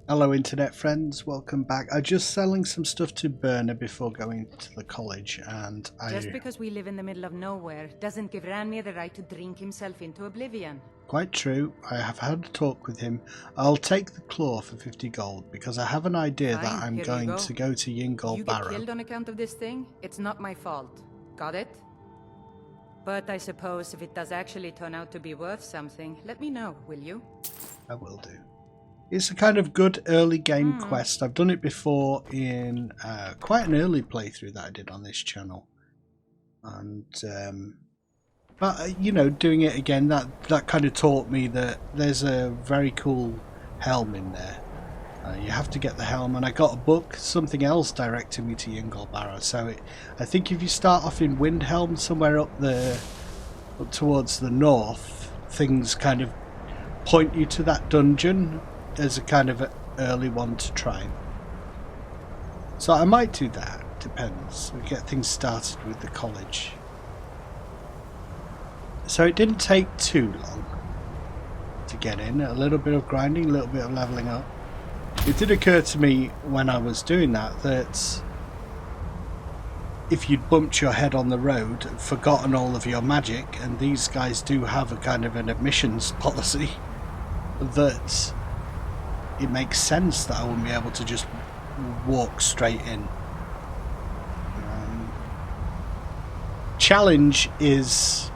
Hello internet friends, welcome back. I'm just selling some stuff to Burner before going to the college and Just because we live in the middle of nowhere doesn't give Ranmir the right to drink himself into oblivion. Quite true, I have had a talk with him. I'll take the claw for 50 gold because I have an idea that I'm going to go to Yingol Barrow. You get killed on account of this thing, it's not my fault. Got it? But I suppose if it does actually turn out to be worth something, let me know, will you? I will do. It's a kind of good early game quest. I've done it before in quite an early playthrough that I did on this channel, and but you know, doing it again, that kind of taught me that there's a very cool helm in there. You have to get the helm, and I got a book, something else directing me to Yingol Barrow. So I think if you start off in Windhelm, somewhere up towards the north, things kind of point you to that dungeon as a kind of an early one to try. So I might do that, depends. We get things started with the college. So it didn't take too long to get in. A little bit of grinding, a little bit of leveling up. It did occur to me when I was doing that if you'd bumped your head on the road and forgotten all of your magic, and these guys do have a kind of an admissions policy, that it makes sense that I wouldn't be able to just walk straight in. Challenge is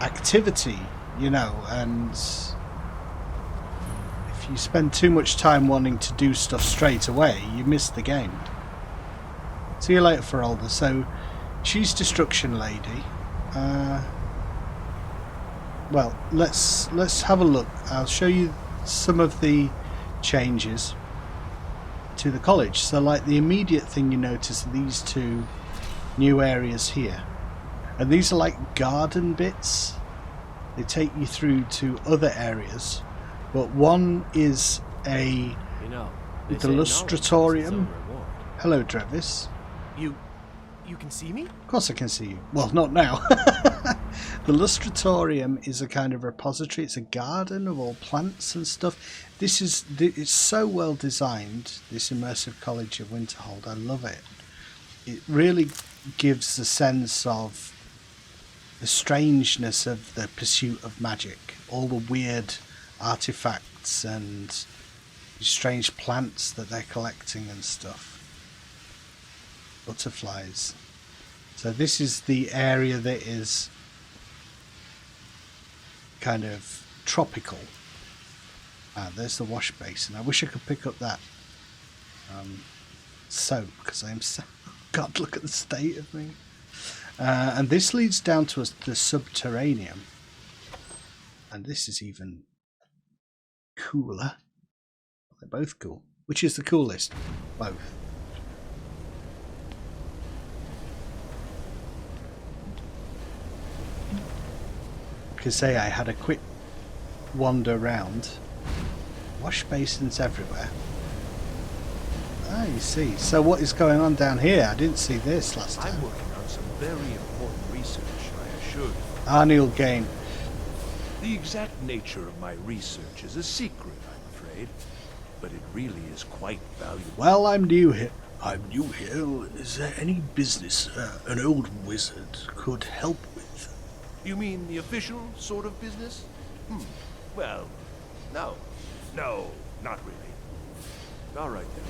activity, you know, and if you spend too much time wanting to do stuff straight away, you miss the game. See you later, Ferolda. So she's Destruction Lady. Well, let's have a look. I'll show you some of the changes to the college. So like the immediate thing you notice are these two new areas here, and these are like garden bits. They take you through to other areas, but one is a the Lustratorium. Hello, Travis. You can see me? Of course I can see you. Well, not now. The Lustratorium is a kind of repository. It's a garden of all plants and stuff. It's so well designed, this Immersive College of Winterhold. I love it. It really gives a sense of the strangeness of the pursuit of magic. All the weird artifacts and strange plants that they're collecting and stuff. Butterflies. So this is the area that is kind of tropical. There's the wash basin. I wish I could pick up that soap because I'm so... God, look at the state of me. And this leads down to the subterranean. And this is even cooler. They're both cool. Which is the coolest? Both. Say I had a quick wander around. Wash basins everywhere. Ah, you see. So what is going on down here? I didn't see this last time. I'm working on some very important research, I assure you. Arniel Gain. The exact nature of my research is a secret, I'm afraid. But it really is quite valuable. Well, I'm new here. Is there any business an old wizard could help with? You mean the official sort of business? Well, no. No, not really. All right then.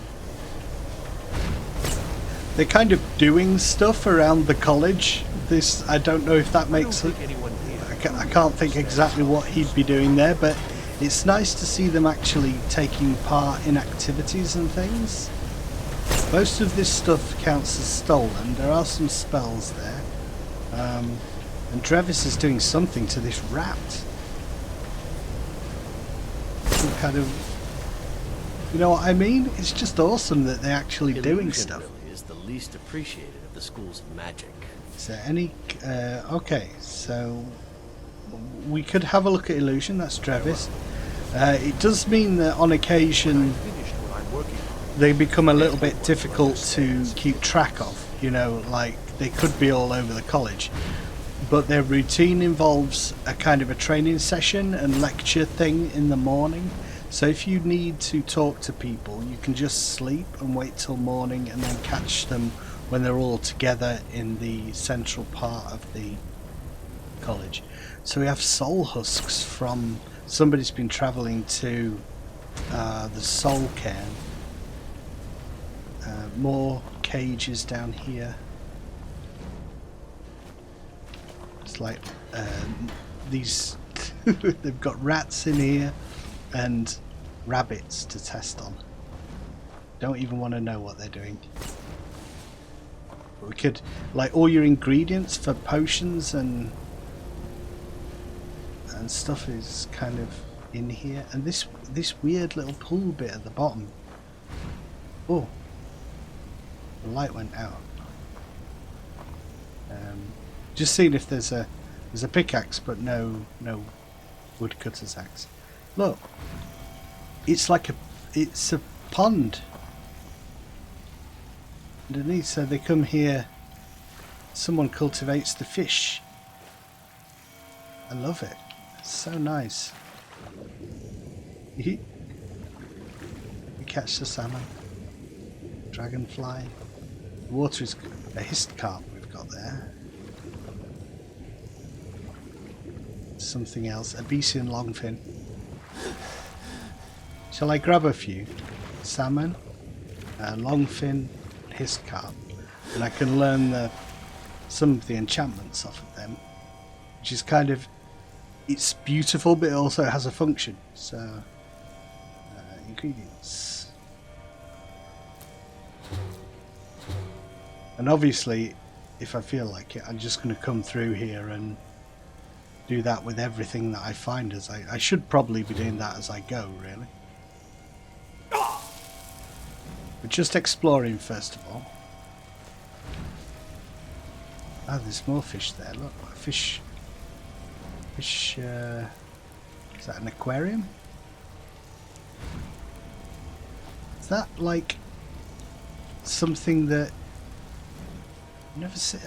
They're kind of doing stuff around the college. I don't know if that makes it. I can't think exactly what he'd be doing there, but it's nice to see them actually taking part in activities and things. Most of this stuff counts as stolen. There are some spells there. And Travis is doing something to this rat. Some kind of... You know what I mean? It's just awesome that they're actually doing stuff. Really is the least appreciated of the schools of magic. Is there any... okay, so... We could have a look at illusion. That's Travis. It does mean that on occasion they become a little bit difficult to keep track of. You know, like they could be all over the college. But their routine involves a kind of a training session and lecture thing in the morning. So if you need to talk to people, you can just sleep and wait till morning and then catch them when they're all together in the central part of the college. So we have soul husks from somebody's been travelling to the soul cairn. More cages down here. It's like these they've got rats in here and rabbits to test on. Don't even want to know what they're doing. But we could, like, all your ingredients for potions and stuff is kind of in here, and this weird little pool bit at the bottom. Oh, the light went out. Just seeing if there's a pickaxe, but no woodcutter's axe. Look, it's like it's a pond underneath, so they come here. Someone cultivates the fish. I love it. It's so nice. You catch the salmon, dragonfly. The water is a hist carp we've got there. Something else, a Besian longfin. Shall I grab a few? Salmon, longfin, hist carp, and I can learn some of the enchantments off of them, which is kind of, it's beautiful, but it also has a function. So, ingredients, and obviously, if I feel like it, I'm just going to come through here and do that with everything that I find. As I should probably be doing that as I go, really. But just exploring first of all. Ah, there's more fish there. Look, fish. Is that an aquarium? Is that like something that I've never seen?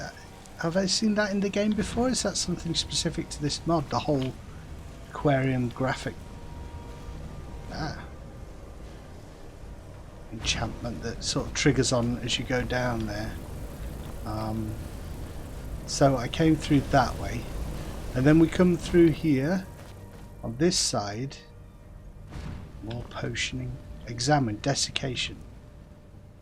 Have I seen that in the game before? Is that something specific to this mod? The whole aquarium graphic. Enchantment that sort of triggers on as you go down there. So I came through that way, and then we come through here on this side. More potioning. Examine desiccation.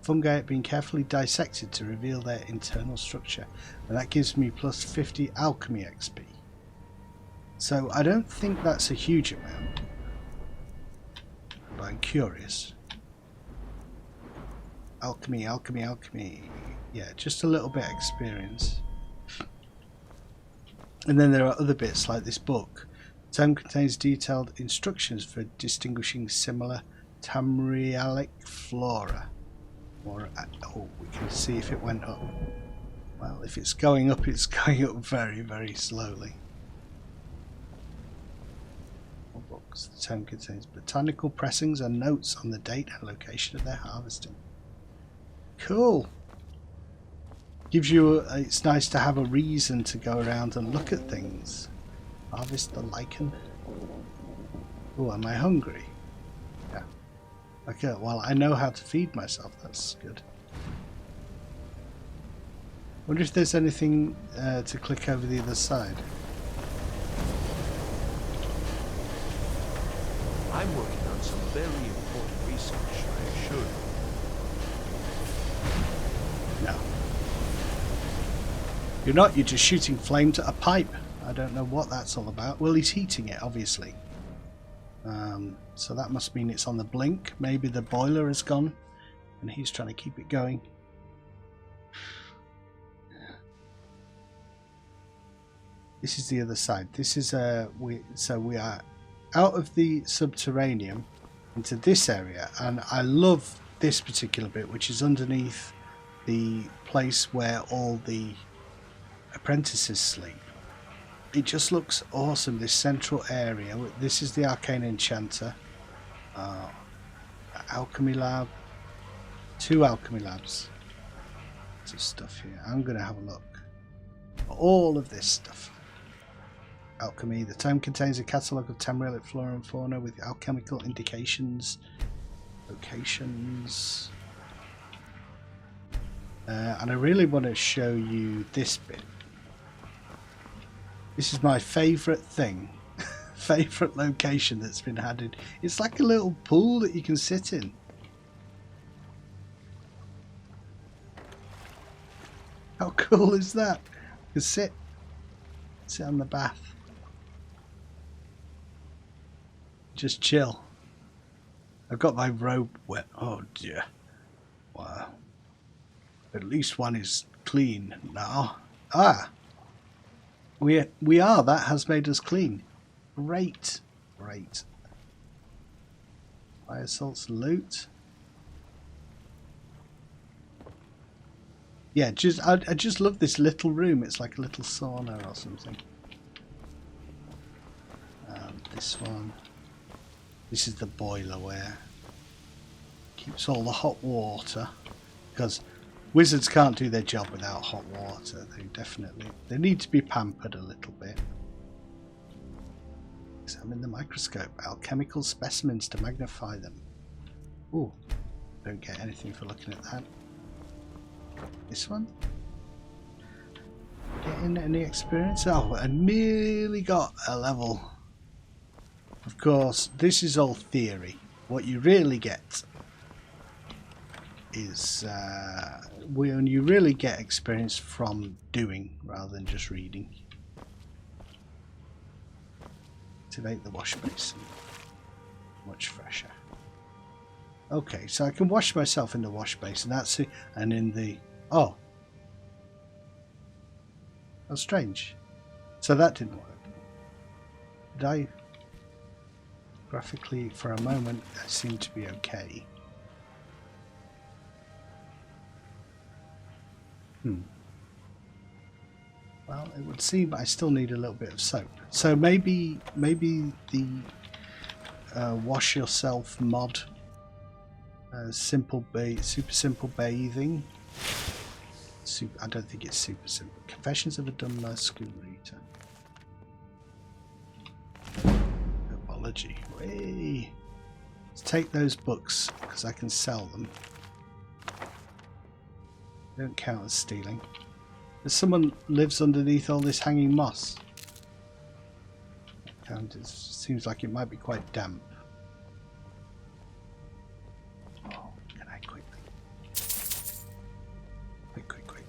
Fungi have been carefully dissected to reveal their internal structure, and that gives me plus 50 alchemy XP. So I don't think that's a huge amount, but I'm curious. Alchemy. Yeah, just a little bit of experience. And then there are other bits like this book. The tome contains detailed instructions for distinguishing similar tamrielic flora. Or, oh, we can see if it went up. Well, if it's going up, it's going up very, very slowly. More books. The tome contains botanical pressings and notes on the date and location of their harvesting. Cool. Gives you it's nice to have a reason to go around and look at things. Harvest the lichen. Oh, am I hungry? Yeah. Okay, well, I know how to feed myself. That's good. Wonder if there's anything to click over the other side. I'm working on some very important research, I assure you. No. You're not, you're just shooting flames at a pipe. I don't know what that's all about. Well, he's heating it, obviously. So that must mean it's on the blink. Maybe the boiler has gone and he's trying to keep it going. This is the other side. This is so we are out of the subterranean into this area, and I love this particular bit, which is underneath the place where all the apprentices sleep. It just looks awesome, this central area. This is the arcane enchanter, alchemy lab, 2 alchemy labs. Lots of stuff here. I'm gonna have a look at all of this stuff. alchemy. The tome contains a catalogue of 10 relic flora and fauna with alchemical indications, locations. And I really want to show you this bit. This is my favourite thing. Favourite location that's been added. It's like a little pool that you can sit in. How cool is that? You can sit on the bath. Just chill. I've got my robe wet. Oh dear. Wow. At least one is clean now. Ah! We are. That has made us clean. Great. Great. Fire salts loot. Yeah, I just love this little room. It's like a little sauna or something. This one. This is the boiler where keeps all the hot water, because wizards can't do their job without hot water. They need to be pampered a little bit. Examine the microscope. Alchemical specimens to magnify them. Ooh, don't get anything for looking at that. This one? Getting any experience? Oh, I nearly got a level. Of course, this is all theory. What you really get is when you really get experience from doing rather than just reading. Activate the wash basin. Much fresher. Okay, so I can wash myself in the wash basin. That's it. And in the... Oh. That's strange. So that didn't work. Did I... Graphically, for a moment, it seemed to be okay. Well, it would seem I still need a little bit of soap. So maybe the wash yourself mod, super simple bathing. I don't think it's super simple. Confessions of a Dunmer School Reader. Herbology. Whee! Let's take those books because I can sell them. They don't count as stealing. There's someone lives underneath all this hanging moss. And it seems like it might be quite damp. Oh, can I quickly? Quick.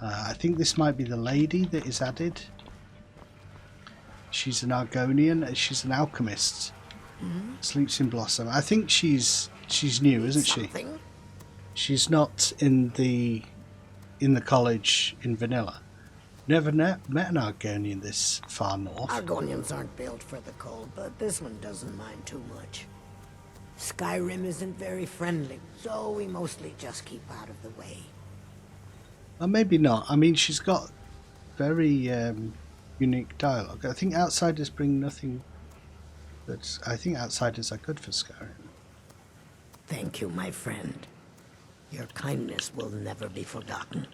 I think this might be the lady that is added. She's an Argonian. She's an alchemist. Sleeps in Blossom. I think she's new, isn't she? She's not in the college in Vanilla. Never met an Argonian this far north. Argonians aren't built for the cold, but this one doesn't mind too much. Skyrim isn't very friendly, so we mostly just keep out of the way. Well, maybe not. I mean, she's got very unique dialogue. I think outsiders bring nothing, but I think outsiders are good for Skyrim. Thank you, my friend. Your kindness will never be forgotten.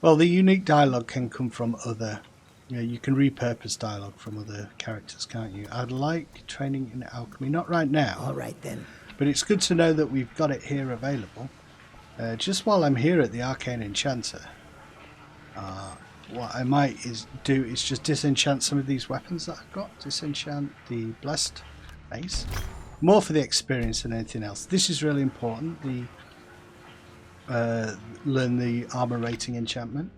Well, the unique dialogue can come from other... you can repurpose dialogue from other characters, can't you? I'd like training in alchemy. Not right now. All right, then. But it's good to know that we've got it here available. Just while I'm here at the Arcane Enchanter, what I might do is just disenchant some of these weapons that I've got. Disenchant the Blessed Mace. More for the experience than anything else. This is really important. Learn the armor rating enchantment.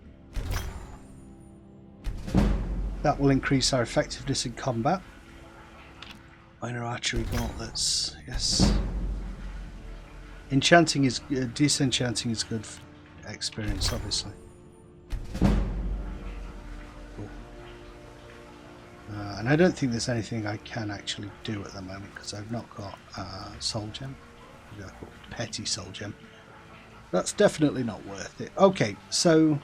That will increase our effectiveness in combat. Minor archery gauntlets. Yes. Enchanting is disenchanting is good for experience, obviously. Cool. And I don't think there's anything I can actually do at the moment because I've not got soul gem. I've got petty soul gem. That's definitely not worth it. Okay, so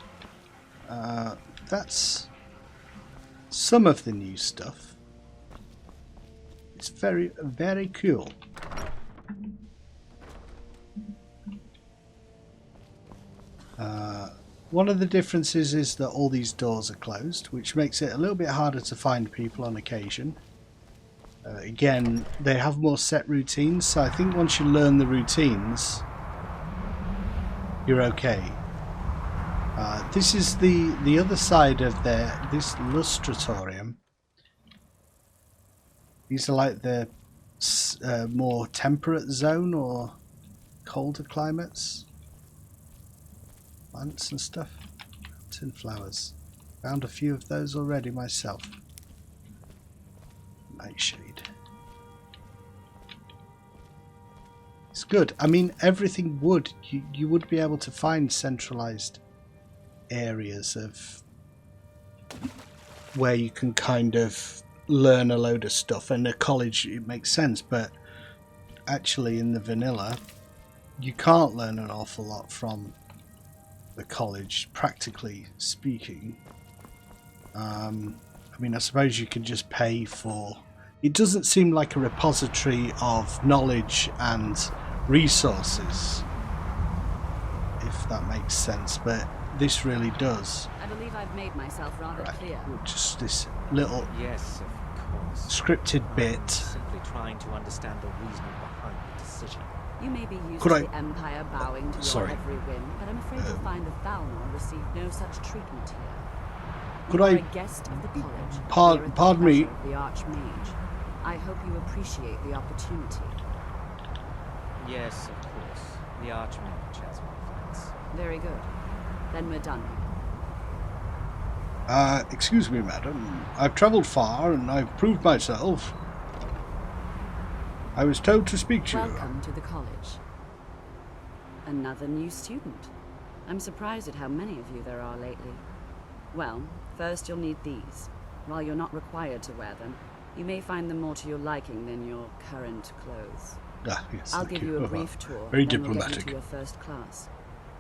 that's some of the new stuff. It's very, very cool. One of the differences is that all these doors are closed, which makes it a little bit harder to find people on occasion. Again, they have more set routines, so I think once you learn the routines, you're okay. This is the other side of this lustratorium. These are like the more temperate zone or colder climates. Plants and stuff. Tin flowers. Found a few of those already myself. Nightshade. It's good. I mean, everything would. You would be able to find centralized areas of where you can kind of learn a load of stuff. And a college, it makes sense, but actually in the vanilla, you can't learn an awful lot from the college, practically speaking. I mean, I suppose you could just pay for... It doesn't seem like a repository of knowledge and resources, if that makes sense, but this really does. I believe I've made myself rather clear. Just this little Yes, of course. scripted bit. I'm simply trying to understand the reasoning behind the decision. You may be used Could to I- the Empire bowing to Sorry. your every whim, but I'm afraid you'll find the Thalmor receive no such treatment here. Could You are I- a guest of the college. Pardon- here at the pardon me. pleasure of the Archmage. I hope you appreciate the opportunity. Yes, of course. The Archmage has my thanks. Very good. Then we're done. Excuse me, madam. I've travelled far and I've proved myself. I was told to speak to you. Welcome to the college. Another new student. I'm surprised at how many of you there are lately. Well, first you'll need these. While you're not required to wear them, you may find them more to your liking than your current clothes. Ah, yes, I'll thank give you a brief tour. Very then we'll get diplomatic. you to your first class.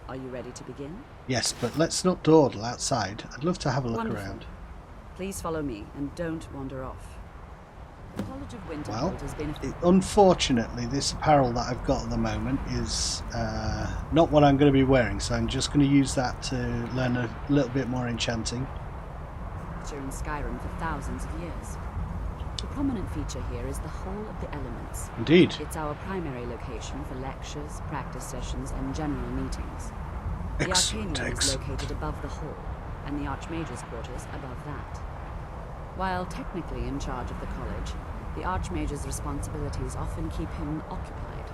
Are you ready to begin? Yes, but let's not dawdle outside. I'd love to have a look Wonderful. around. Please follow me and don't wander off. The College of Winterhold Well, has been unfortunately, this apparel that I've got at the moment is not what I'm going to be wearing, so I'm just going to use that to learn a little bit more enchanting. in Skyrim for thousands of years. The prominent feature here is the Hall of the Elements. Indeed. It's our primary location for lectures, practice sessions, and general meetings. The Excellent, Arcanium is excellent. located above the hall, and the Archmage's quarters above that. While technically in charge of the college, the Archmage's responsibilities often keep him occupied.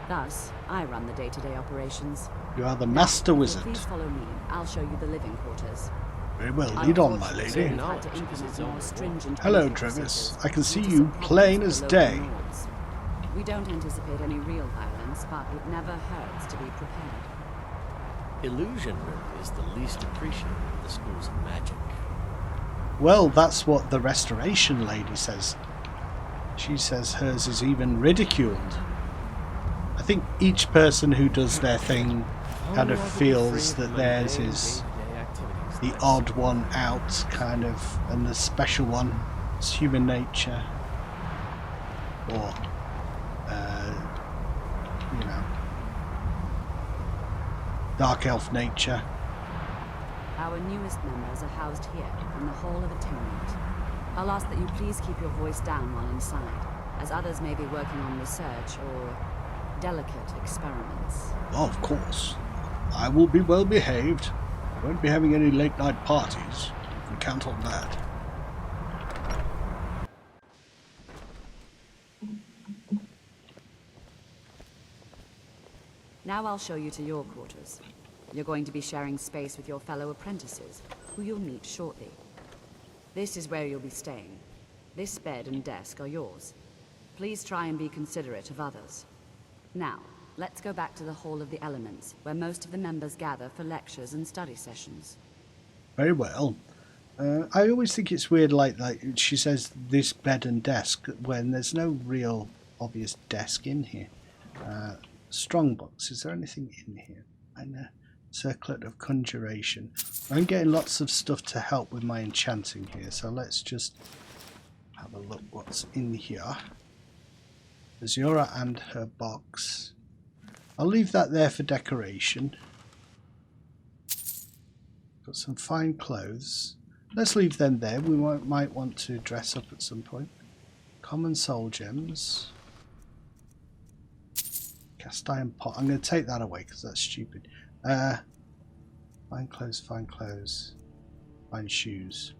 Thus, I run the day-to-day operations. You are the Now, master if you'll wizard. Please follow me. I'll show you the living quarters. Very well, lead on, my Unfortunately, lady. we've had to implement more stringent Hello, entry Travis. procedures I can see due to you some plain problems as with the local day. lords. We don't anticipate any real violence, but it never hurts to be prepared. Illusion really is the least appreciated of the schools of magic. Well, that's what the restoration lady says. She says hers is even ridiculed. I think each person who does their thing kind of feels that theirs is the odd one out, kind of, and the special one is human nature. Or, you know, dark elf nature. Our newest members are housed here, in the Hall of Attainment. I'll ask that you please keep your voice down while inside, as others may be working on research or delicate experiments. Oh, of course. I will be well behaved. I won't be having any late night parties. You can count on that. Now I'll show you to your quarters. You're going to be sharing space with your fellow apprentices, who you'll meet shortly. This is where you'll be staying. This bed and desk are yours. Please try and be considerate of others. Now, let's go back to the Hall of the Elements, where most of the members gather for lectures and study sessions. Very well. I always think it's weird, like she says this bed and desk, when there's no real obvious desk in here. Strongbox, is there anything in here? And a circlet of conjuration. I'm getting lots of stuff to help with my enchanting here, so let's just have a look what's in here. Azura and her box. I'll leave that there for decoration. Got some fine clothes. Let's leave them there. We might want to dress up at some point. Common soul gems. Cast iron pot. I'm going to take that away because that's stupid. Fine clothes, fine clothes. Fine shoes.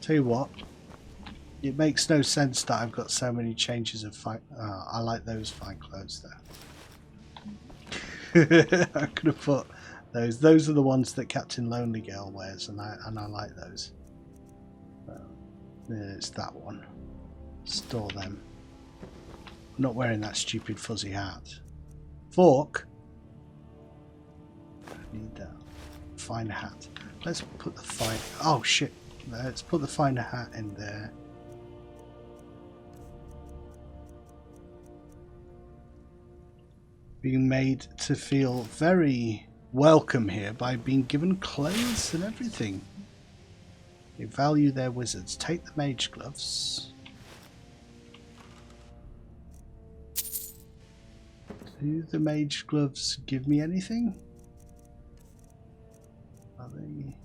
Tell you what. It makes no sense that I've got so many changes of fine... I like those fine clothes there. I could have put those. Those are the ones that Captain Lonely Girl wears, and I like those. It's that one. Store them. I'm not wearing that stupid fuzzy hat. Fork. I need that finer hat. Let's put the fine. Oh shit! Let's put the finer hat in there. Being made to feel very welcome here by being given clothes and everything. They value their wizards. Take the mage gloves. Do the mage gloves give me anything? Are they?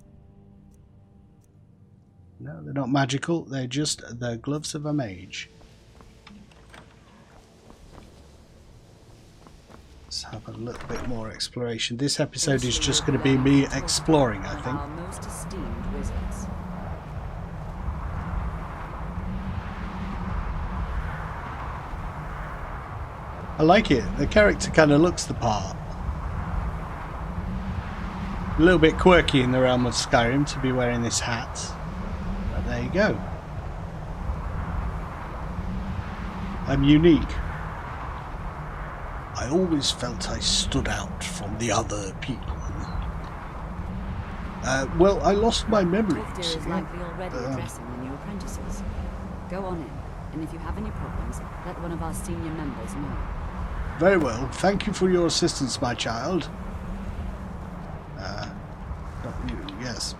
No, they're not magical. They're just the gloves of a mage. Let's have a little bit more exploration. This episode is just going to be me exploring, I think. Our most esteemed wizards. I like it. The character kind of looks the part. A little bit quirky in the realm of Skyrim to be wearing this hat. But there you go. I'm unique. I always felt I stood out from the other people. Well, I lost my memory. Clifton is likely already addressing the new apprentices. Go on in, and if you have any problems, let one of our senior members know. Very well. Thank you for your assistance, my child. Yes.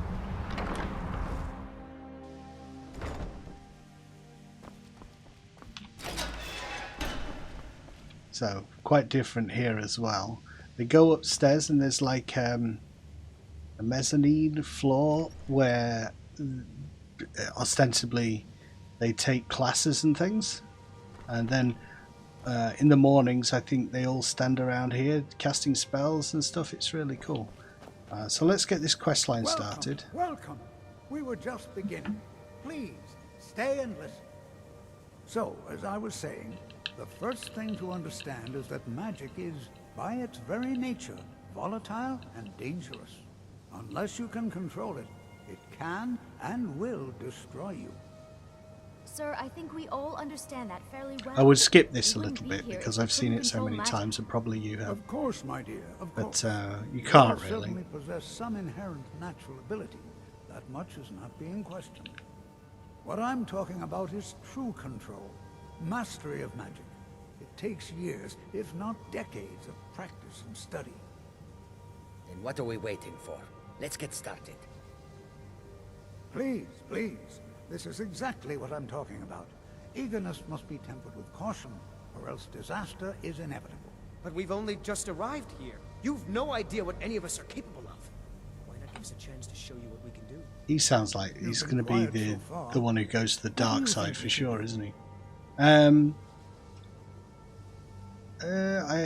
So, quite different here as well. They go upstairs and there's like a mezzanine floor where ostensibly they take classes and things. And then in the mornings I think they all stand around here casting spells and stuff. It's really cool. So let's get this quest line started. Welcome. We were just beginning. Please, stay and listen. So, as I was saying, the first thing to understand is that magic is, by its very nature, volatile and dangerous. Unless you can control it, it can and will destroy you. Sir, I think we all understand that fairly well. I would skip this a little bit because I've seen it so many times, and probably you have. Of course, my dear, of course. But you can't really. certainly possess some inherent natural ability. That much is not being questioned. What I'm talking about is true control, mastery of magic. It takes years, if not decades, of practice and study. Then what are we waiting for? Let's get started. Please, please. This is exactly what I'm talking about. Eagerness must be tempered with caution, or else disaster is inevitable. But we've only just arrived here. You've no idea what any of us are capable of. Why not give us a chance to show you what we can do? He sounds like he's going to be the one who goes to the dark side for sure, isn't he? I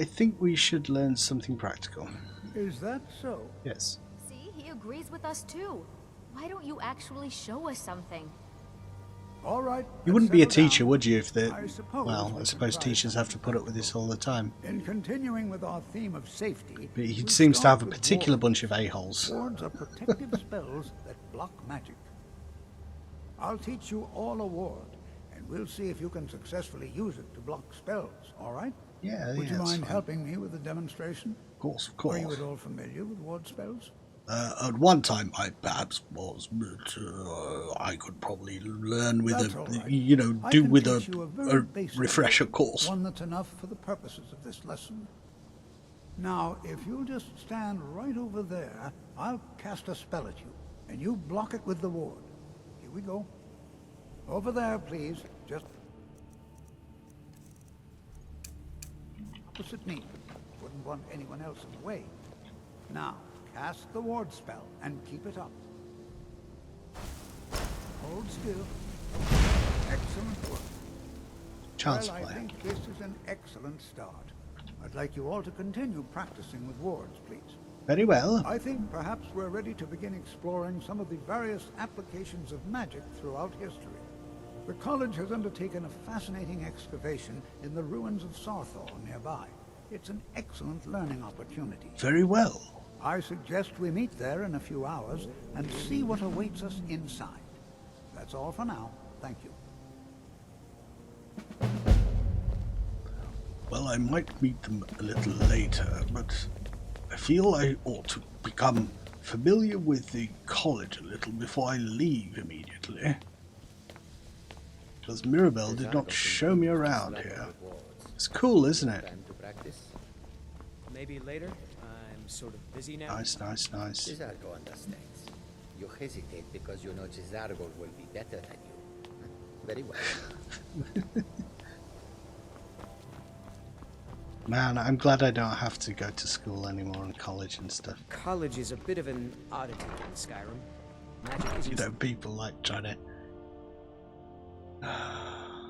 think we should learn something practical. Is that so? Yes. See, he agrees with us too. Why don't you actually show us something? All right. You wouldn't be a teacher, would you, if the... Well, I suppose teachers have to put up with this all the time. In continuing with our theme of safety... But he seems to have a particular bunch of a-holes. Wards are protective spells that block magic. I'll teach you all a ward, and we'll see if you can successfully use it to block spells, all right? Yeah, Would you mind helping me with the demonstration? Of course, of course. Are you at all familiar with ward spells? At one time I perhaps was, but I could probably learn with do with a refresher course. One that's enough for the purposes of this lesson. Now, if you'll just stand right over there, I'll cast a spell at you, and you block it with the ward. Here we go. Over there, please. Just opposite me. Wouldn't want anyone else in the way. Now, cast the ward spell and keep it up. Hold still. Excellent work. Chance Well, I player. think this is an excellent start. I'd like you all to continue practicing with wards, please. Very well. I think perhaps we're ready to begin exploring some of the various applications of magic throughout history. The college has undertaken a fascinating excavation in the ruins of Sarthor nearby. It's an excellent learning opportunity. Very well. I suggest we meet there in a few hours and see what awaits us inside. That's all for now. Thank you. Well, I might meet them a little later, but I feel I ought to become familiar with the college a little before I leave immediately. Because Mirabelle did not show me around here. It's cool, isn't it? Maybe later. I'm sort of busy now. Nice, nice, nice. Cesargo understands. You hesitate because you know Cesargo will be better than you. Very well. Man, I'm glad I don't have to go to school anymore and college and stuff. College is a bit of an oddity in Skyrim. Magic is You know, people like trying to... I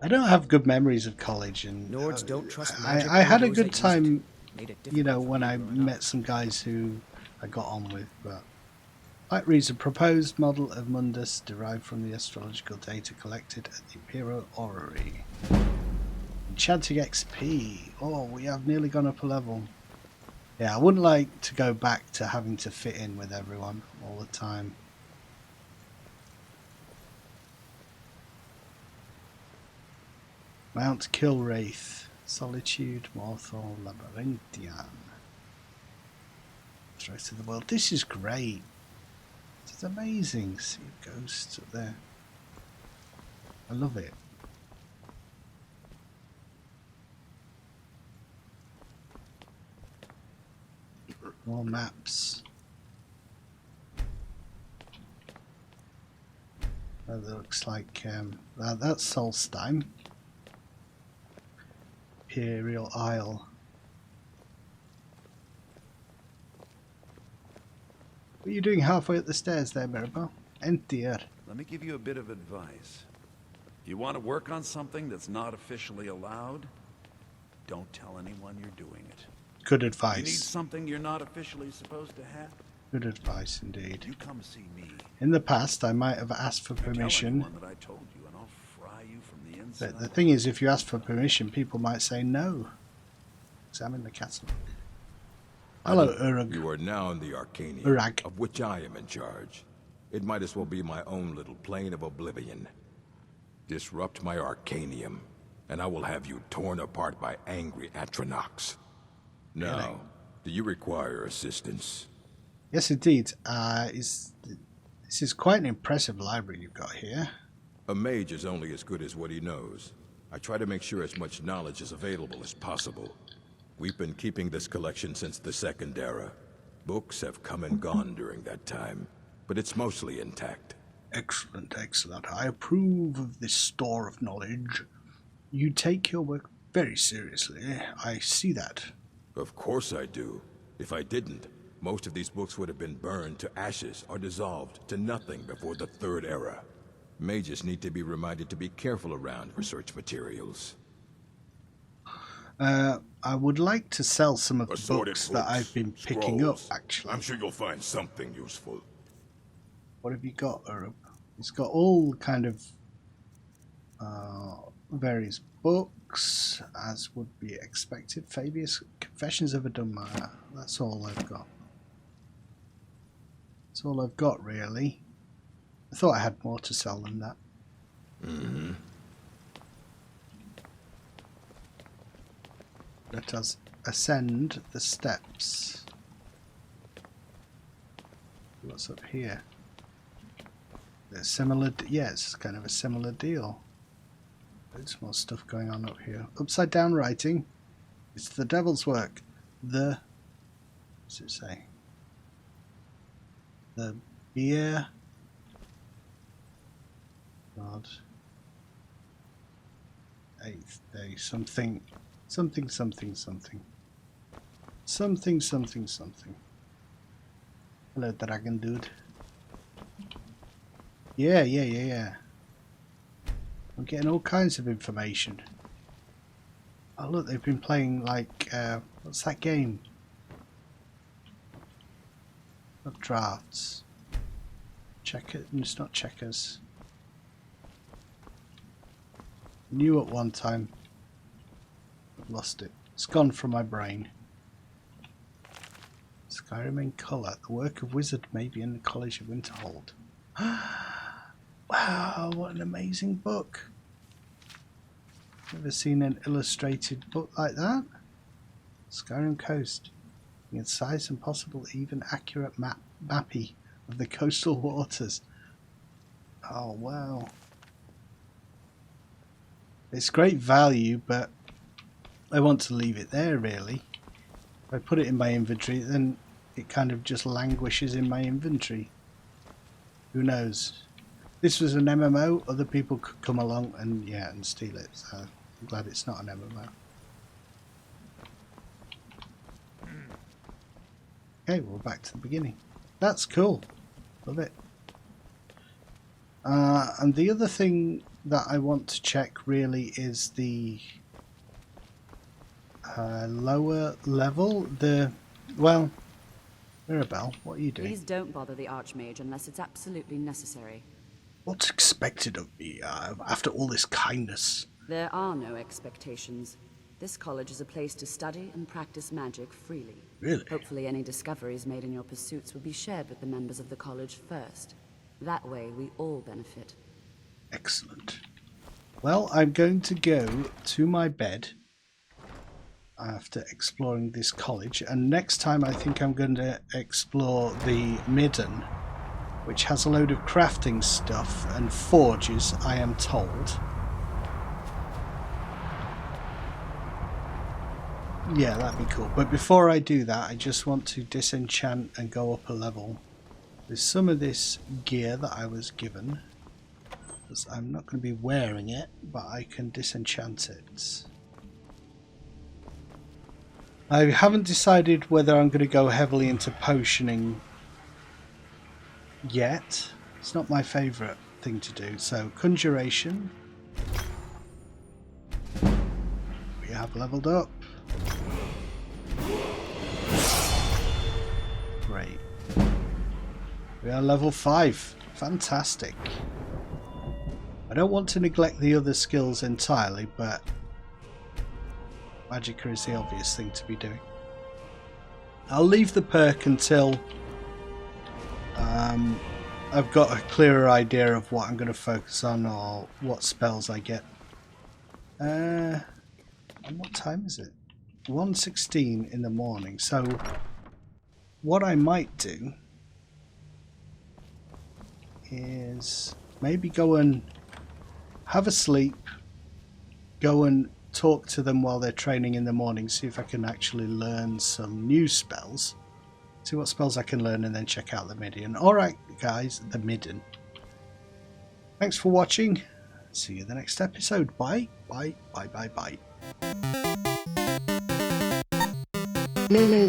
don't have good memories of college, and Nords don't trust magic. I had a those good that used time, to. you know, when I met some guys who I got on with, but... Light reads a proposed model of Mundus derived from the astrological data collected at the Imperial Orrery. Enchanting XP. Oh, we have nearly gone up a level. Yeah, I wouldn't like to go back to having to fit in with everyone all the time. Mount Kilwraith, Solitude, Morthal, Labyrinthian. Rest of the world. This is great. This is amazing. See a ghost up there. I love it. More maps. That looks like that's Solstheim. Imperial Isle. What are you doing halfway up the stairs there, Mirabelle? Enter. Let me give you a bit of advice. You want to work on something that's not officially allowed? Don't tell anyone you're doing it. Good advice. You need something you're not officially supposed to have? Good advice indeed. You come see me. In the past, I might have asked for permission. Tell anyone that I told you, and I'll fry you from the inside. But the thing is, if you ask for permission, people might say no. Examine the castle. Hello, Urag. You are now in the Arcanium, Urag. of which I am in charge. It might as well be my own little plane of oblivion. Disrupt my Arcanium, and I will have you torn apart by angry Atronachs. Now, do you require assistance? Yes, indeed. This is quite an impressive library you've got here. A mage is only as good as what he knows. I try to make sure as much knowledge is available as possible. We've been keeping this collection since the Second Era. Books have come and gone during that time, but it's mostly intact. Excellent, excellent. I approve of this store of knowledge. You take your work very seriously. I see that. Of course I do. If I didn't, most of these books would have been burned to ashes or dissolved to nothing before the Third Era. Mages need to be reminded to be careful around research materials. I would like to sell some of the books that I've been picking up, actually. I'm sure you'll find something useful. What have you got, Urub? It's got all kind of various books, as would be expected. Fabius, Confessions of a Dunmire. That's all I've got. That's all I've got, really. I thought I had more to sell than that. Mm-hmm. Let us ascend the steps. What's up here? There's similar, yeah, it's kind of a similar deal. There's more stuff going on up here. Upside down writing. It's the devil's work. What's it say? The beer. God. 8th day. Something. Something. Hello, dragon dude. Yeah. I'm getting all kinds of information. Oh look, they've been playing like, what's that game? Not drafts. It's not checkers. Knew at one time. I've lost it. It's gone from my brain. Skyrim in colour. The work of wizard may be in the College of Winterhold. Wow, what an amazing book. Never seen an illustrated book like that. Skyrim Coast. In size and possible even accurate mappy of the coastal waters. Oh wow. It's great value, but I want to leave it there really. If I put it in my inventory, then it kind of just languishes in my inventory. Who knows? This was an MMO, other people could come along and and steal it, so I'm glad it's not an MMO. Okay, we're back to the beginning. That's cool. Love it. And the other thing that I want to check really is the lower level. Well, Mirabelle, what are you doing? Please don't bother the Archmage unless it's absolutely necessary. What's expected of me after all this kindness? There are no expectations. This college is a place to study and practice magic freely. Really? Hopefully any discoveries made in your pursuits will be shared with the members of the college first. That way we all benefit. Excellent. Well, I'm going to go to my bed after exploring this college, and next time I think I'm going to explore the Midden, which has a load of crafting stuff and forges, I am told. Yeah, that'd be cool. But before I do that, I just want to disenchant and go up a level with some of this gear that I was given. Because I'm not going to be wearing it, but I can disenchant it. I haven't decided whether I'm going to go heavily into potioning yet. It's not my favourite thing to do. So, conjuration. We have leveled up. Great. We are level 5. Fantastic. I don't want to neglect the other skills entirely, but Magicka is the obvious thing to be doing. I'll leave the perk until I've got a clearer idea of what I'm going to focus on or what spells I get. And what time is it? 1:16 in the morning. So what I might do is maybe go and have a sleep, go and talk to them while they're training in the morning, see if I can actually learn some new spells, see what spells I can learn, and then check out the Midden. Alright guys, the Midden. Thanks for watching. See you in the next episode. Bye. Bye. Bye. Bye. Bye. Lulu.